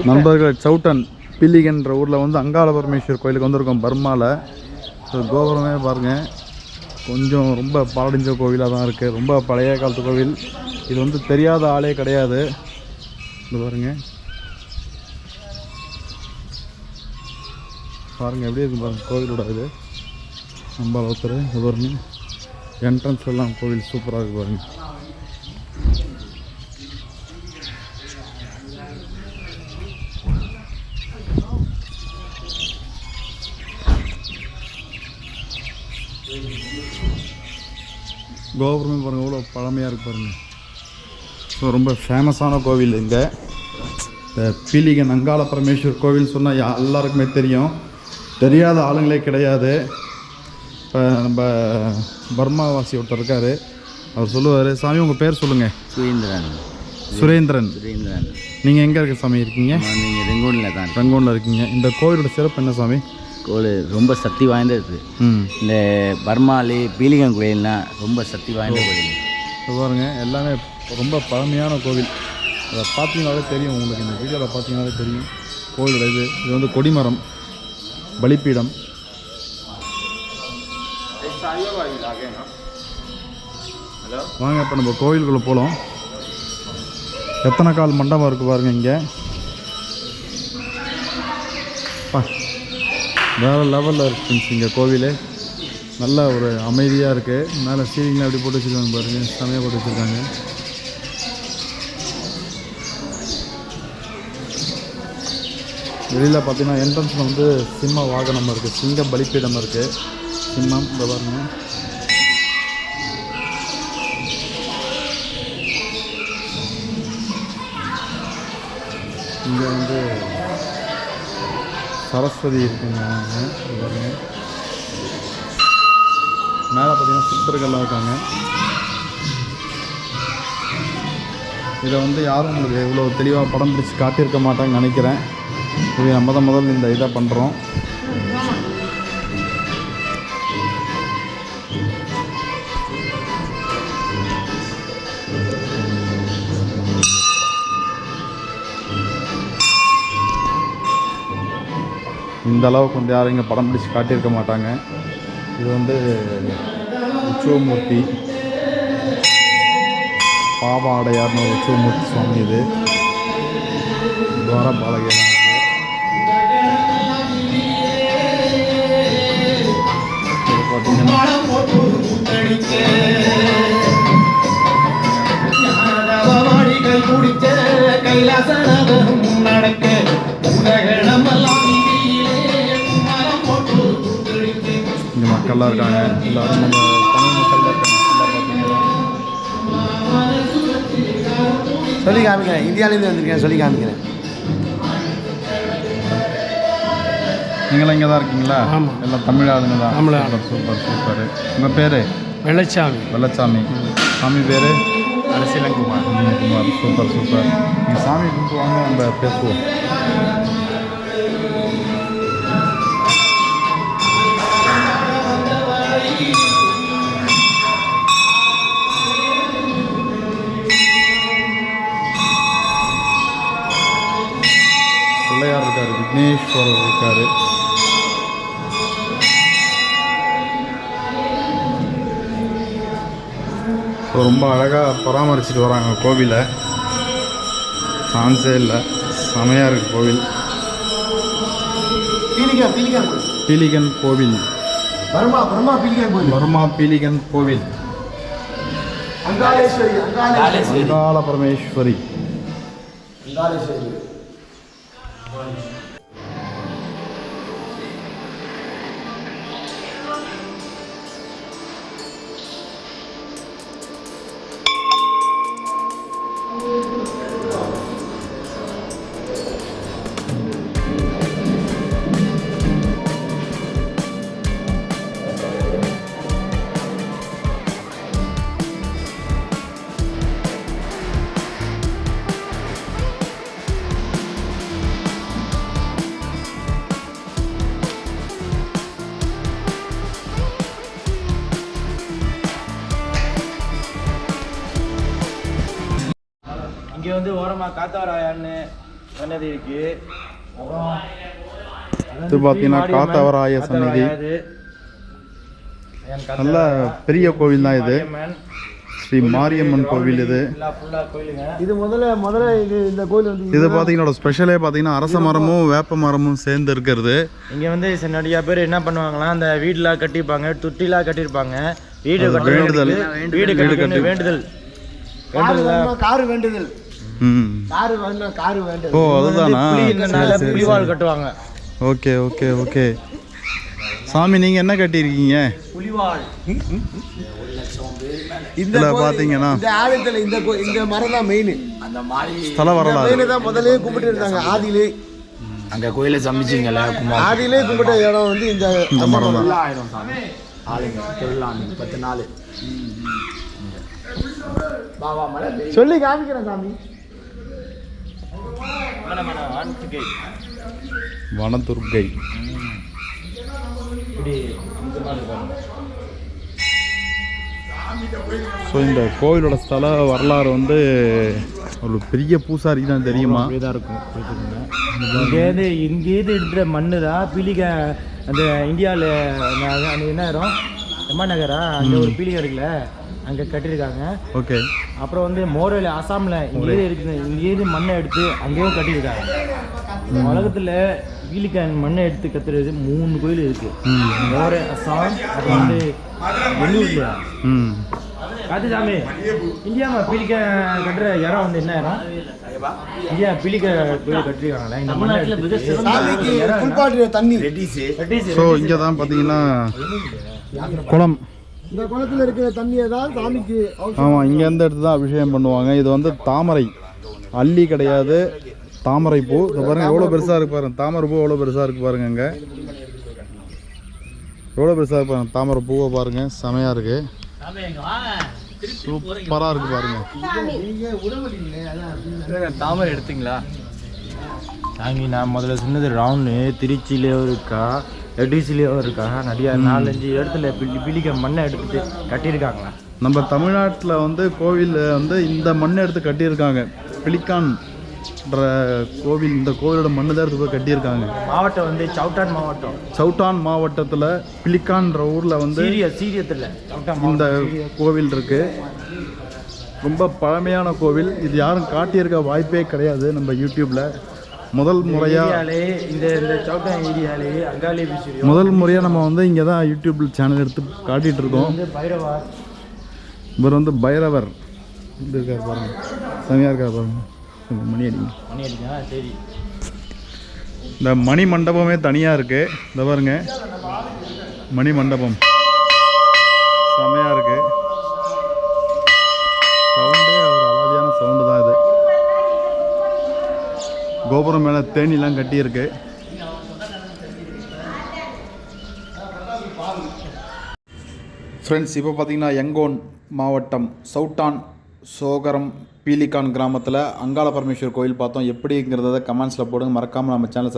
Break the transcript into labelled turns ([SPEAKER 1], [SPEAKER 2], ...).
[SPEAKER 1] நண்பர்கள் சவுட்டன் பீலிகன்ற ஊரில் வந்து அங்காள பரமேஸ்வர் கோயிலுக்கு வந்திருக்கோம் பர்மாவில். கோபுரமே பாருங்கள், கொஞ்சம் ரொம்ப பாலடைஞ்ச கோவிலாக தான் இருக்குது. ரொம்ப பழைய காலத்து கோவில். இது வந்து தெரியாத ஆளே கிடையாது. இது பாருங்கள் எப்படி இருக்குது பாருங்கள் கோவிலோட இது. நம்ம ஒருத்தர் இது பாருங்க, என்ட்ரன்ஸ் எல்லாம் கோவில் சூப்பராக இருக்குது பாருங்கள். கோபுரமே பாருங்கள் எவ்வளோ பழமையாக இருக்குது பாருங்கள். ஸோ ரொம்ப ஃபேமஸான கோவில் இங்கே. இந்த பீலிகன் அங்காள பரமேஸ்வர் கோவில் சொன்னால் எல்லாருக்குமே தெரியும், தெரியாத ஆளுங்களே கிடையாது. இப்போ நம்ம பர்மாவாசி ஒருத்தர் இருக்கார், அவர் சொல்லுவார், சாமி உங்கள் பேர் சொல்லுங்கள். சுரேந்திரன். நீங்கள் எங்கே இருக்க சாமி இருக்கீங்க?
[SPEAKER 2] நீங்கள் ரெங்கோனில் தான்.
[SPEAKER 1] ரெங்கோனில் இருக்கீங்க. இந்த கோவிலோட சிறப்பு என்ன சாமி?
[SPEAKER 2] கோவில் ரொம்ப சக்தி வாய்ந்தது. இந்த பர்மாலே பீலிகன் கோயில்னால் ரொம்ப சக்தி வாய்ந்த கோயில்.
[SPEAKER 1] பாருங்க எல்லாமே ரொம்ப பழமையான கோவில். அதை பார்த்தீங்கன்னாலே தெரியும் உங்களுக்கு, இந்த வீடியோவில் பார்த்தீங்கன்னாலே தெரியும் கோவிலோட இது. இது வந்து கொடிமரம், பலிப்பீடம். வாங்க இப்போ நம்ம கோவிலுக்குள்ளே போகலாம். எத்தனை கால் மண்டபம் இருக்குது பாருங்கள் இங்கே. வேறு லெவலில் இருக்குங்க இங்கே கோவில். நல்ல ஒரு அமைதியாக இருக்குது. மேலே சீலிங்லாம் அப்படி போட்டு வச்சுருக்காங்க பாருங்கள், செமையாக போட்டு வச்சுருக்காங்க. வெளியில் பார்த்தீங்கன்னா என்ட்ரன்ஸில் வந்து சிம்ம வாகனம் இருக்குது, சிங்க பலிப்பீடம் இருக்குது. சிம்மம் இந்த பாருங்க. இங்கே வந்து சரஸ்வதி இருக்குங்க. பாருங்க மேலே பார்த்தீங்கன்னா சித்தர்கள்லாம் இருக்காங்க. இதை வந்து யாரும் உங்களுக்கு இவ்வளோ தெளிவாக படம் பிடிச்சி காட்டியிருக்க மாட்டாங்கன்னு நினைக்கிறேன். இது நம்ம தான் முதல்ல இந்த இதை பண்ணுறோம். இந்த அளவுக்கு வந்து யாரும் இங்கே படம் பிடிச்சி காட்டியிருக்க மாட்டாங்க. இது வந்து உற்சவமூர்த்தி பாவாடையார்னு ஒரு உற்சவமூர்த்தி சுவாமி. இது துவார பாலகி பார்த்தீங்கன்னா இங்கே மக்கள்லாம் இருக்காங்க. எல்லோரும் நம்ம தமிழ் மக்கள் தான் இருக்காங்க.
[SPEAKER 2] சொல்லி காமிக்கிறேன், இந்தியாவிலேருந்து வந்திருக்கேன், சொல்லி காமிக்கிறேன்.
[SPEAKER 1] நீங்களாம் இங்கே தான் இருக்கீங்களா? ஆமாம், எல்லாம் தமிழ் ஆளுங்க தான். தமிழ். Super super. உங்கள் பேர்?
[SPEAKER 2] வெள்ளச்சாமி.
[SPEAKER 1] வெள்ளச்சாமி. சாமி பேர்?
[SPEAKER 2] அரசியலங்குமார்.
[SPEAKER 1] குமார். Super super. நீங்கள் சாமி கும்பிடுவாங்க, நம்ம பேசுவோம். பிள்ளையார் இருக்கார், விக்னேஸ்வரர் இருக்கார். ரொம்ப அழகாக பராமரிச்சுட்டு வராங்க கோவிலை. சான்ஸே இல்லை, செமையாக இருக்குது கோவில். பீலிகன் கோவில், பர்மா பீலிகன் கோவில். அங்காள பரமேஸ்வரி.
[SPEAKER 2] இங்கே வந்து ஓரமாக காத்தாராயான்னு
[SPEAKER 3] சன்னதி இருக்கு. அப்புறம்
[SPEAKER 1] இது பார்த்தீங்கன்னா காத்தவராய சந்நிதி. நல்ல பெரிய கோவில் தான் இது. ஸ்ரீ மாரியம்மன் கோவில் இது.
[SPEAKER 3] இது முதல்ல இந்த கோயில் வந்து
[SPEAKER 1] இது பார்த்தீங்கன்னா ஸ்பெஷலே பார்த்தீங்கன்னா அரச மரமும் வேப்ப மரமும் சேர்ந்து இருக்கிறது.
[SPEAKER 3] இங்கே வந்து நிறைய பேர் என்ன பண்ணுவாங்களாம், அந்த வீடெலாம் கட்டியிருப்பாங்க, தொட்டிலாம் கட்டியிருப்பாங்க. வீடு வேண்டுதல், வீடு கட்டி வேண்டுதல், காரு வேண்டுதல். காரு வேண்டுதல்.
[SPEAKER 1] ஓ அதுதானா?
[SPEAKER 3] புலிவால் கட்டுவாங்க.
[SPEAKER 1] Okay okay okay. சாமி நீங்கள் என்ன கட்டியிருக்கீங்க?
[SPEAKER 3] புலிவால்.
[SPEAKER 1] இதில் பார்த்தீங்கன்னா
[SPEAKER 3] இந்த ஆலயத்தில் இந்த மரம் தான் மெயின். அந்த
[SPEAKER 1] ஸ்தல வரலாறு
[SPEAKER 3] தான் முதலே கும்பிட்டு இருந்தாங்க. ஆதியிலே
[SPEAKER 2] அங்கே கோயிலை சமைச்சிங்கல்ல,
[SPEAKER 3] ஆதியிலே கும்பிட்ட இடம் வந்து இந்த
[SPEAKER 1] மரம் தான்.
[SPEAKER 2] 1000 சாமி ஆளுங்க தொழிலாளி 10 நாள்
[SPEAKER 3] சொல்லி காமிக்கிறேன் சாமி.
[SPEAKER 1] வனதுர்க்கை. ஸோ இந்த கோயிலோட ஸ்தல வரலாறு வந்து ஒரு பெரிய பூசாரிக்கு தான் தெரியுமா?
[SPEAKER 3] தான் இருக்கும். இங்கேருந்து எடுத்துகிற மண்ணு தான் பீலிகை. அந்த இந்தியாவில் அந்த என்ன இடம் எம்மா நகரா, அங்கே ஒரு பீலிகை இருக்குல்ல, அங்கே கட்டியிருக்காங்க.
[SPEAKER 1] ஓகே.
[SPEAKER 3] அப்புறம் வந்து மோரல் அசாமில் இங்கேயே இருக்குது. இங்கேருந்து மண்ணை எடுத்து அங்கேயும் கட்டியிருக்காங்க. உலகத்தில் பீலிகான் மண்ணை எடுத்து கத்துறது 3 கோயில் இருக்குது. மோரல் அசாம், அது வந்து வெள்ளூர்ல. காத்துசாமி, இந்தியாவில் பீலிகை கட்டுற இடம் வந்து என்ன இடம்? இந்தியா பீலிகை கோயில் கட்டிருக்காங்களா? இந்த மண்ணை தண்ணி.
[SPEAKER 1] ஸோ இங்கே தான் பார்த்தீங்கன்னா குளம்.
[SPEAKER 3] இந்த குளத்தில் இருக்கிற தண்ணியை தான் சாமிக்கு.
[SPEAKER 1] ஆமாம், இங்கேருந்து எடுத்து தான் அபிஷேகம் பண்ணுவாங்க. இது வந்து தாமரை, அல்லி கிடையாது, தாமரை பூ. இதை பாருங்கள் எவ்வளோ பெருசாக இருக்கு பாருங்க. தாமரை பூ எவ்வளோ பெருசாக இருக்குது பாருங்க. இங்கே எவ்வளோ பெருசாக இருக்கு பாருங்க. தாமரை பூவை பாருங்கள், செமையாக இருக்குது, சூப்பராக இருக்குது பாருங்கள்.
[SPEAKER 3] தாமரை எடுத்தீங்களா சாமி? நான் முதல்ல சொன்னது ரவுண்டு. திருச்சியிலேயும் இருக்கா, எடிசிலேயும் இருக்கா, நிறையா 4-5 இடத்துல பீலிகை மண்ணை எடுத்துட்டு கட்டியிருக்காங்களா.
[SPEAKER 1] நம்ம தமிழ்நாட்டில் வந்து கோவில் வந்து இந்த மண்ணை எடுத்து கட்டியிருக்காங்க. பிலிக்கான் கோவில், இந்த கோவிலோட மண்ணு தான் எடுத்து போய் கட்டியிருக்காங்க.
[SPEAKER 3] மாவட்டம் வந்து சவுட்டான் மாவட்டம்.
[SPEAKER 1] சவுட்டான் மாவட்டத்தில் பிலிக்கான்ற ஊரில் வந்து
[SPEAKER 3] சீரியத்தில்
[SPEAKER 1] இந்த கோவில் இருக்குது. ரொம்ப பழமையான கோவில். இது யாரும் காட்டியிருக்க வாய்ப்பே கிடையாது நம்ம யூடியூப்பில். முதல் முறையாக
[SPEAKER 3] இந்த சவுட்டான் ஏரியாலே அங்காளி
[SPEAKER 1] முதல் முறையாக நம்ம வந்து இங்கே தான் யூடியூப்பில் சேனல் எடுத்து காட்டிகிட்டு இருக்கோம்.
[SPEAKER 3] பைரவர்,
[SPEAKER 1] இவர் வந்து பைரவர் இது இருக்கார் பாருங்க, செமையாக இருக்கார் பாருங்க. மணி
[SPEAKER 3] அடிங்க. சரி,
[SPEAKER 1] இந்த மணி மண்டபமே தனியாக இருக்குது. இந்த பாருங்க, மணி மண்டபம் செமையாக இருக்குது. சவுண்டே ஒரு அலாதியான சவுண்டு தான் இது. கோபுரம் மேலே தேனிலாம் கட்டியிருக்கு. ஃப்ரெண்ட்ஸ், இப்போ பார்த்தீங்கன்னா யங்கோன் மாவட்டம் சவுட்டான் சோகரம் பீலிகான் கிராமத்தில் அங்காள பரமேஸ்வர் கோயில் பார்த்தோம். எப்படிங்கிறத கமெண்ட்ஸில் போடுங்க. மறக்காமல் நம்ம சேனல்